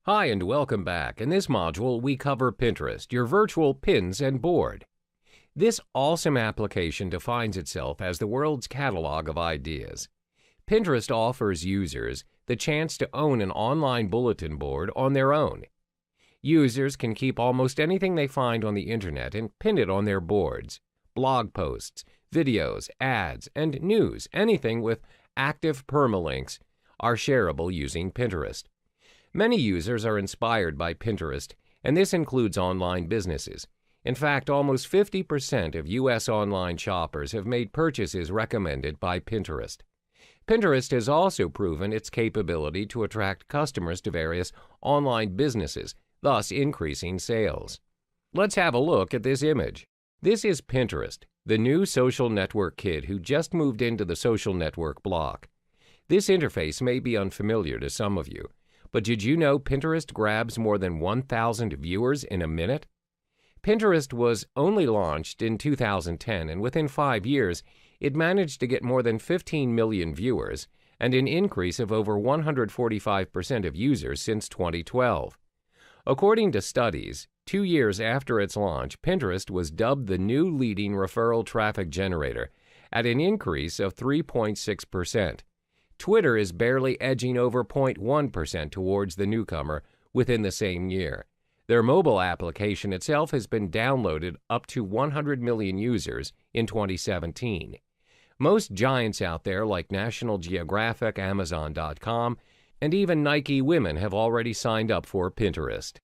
Hi and welcome back. In this module, we cover Pinterest, your virtual pins and board. This awesome application defines itself as the world's catalog of ideas. Pinterest offers users the chance to own an online bulletin board on their own. Users can keep almost anything they find on the internet and pin it on their boards. Blog posts, videos, ads, and news, anything with active permalinks, are shareable using Pinterest. Many users are inspired by Pinterest, and this includes online businesses. In fact, almost 50% of U.S. online shoppers have made purchases recommended by Pinterest. Pinterest has also proven its capability to attract customers to various online businesses, thus increasing sales. Let's have a look at this image. This is Pinterest, the new social network kid who just moved into the social network block. This interface may be unfamiliar to some of you, but did you know Pinterest grabs more than 1,000 viewers in a minute? Pinterest was only launched in 2010, and within 5 years, it managed to get more than 15 million viewers and an increase of over 145% of users since 2012. According to studies, 2 years after its launch, Pinterest was dubbed the new leading referral traffic generator at an increase of 3.6%. Twitter is barely edging over 0.1% towards the newcomer within the same year. Their mobile application itself has been downloaded up to 100 million users in 2017. Most giants out there like National Geographic, Amazon.com, and even Nike Women have already signed up for Pinterest.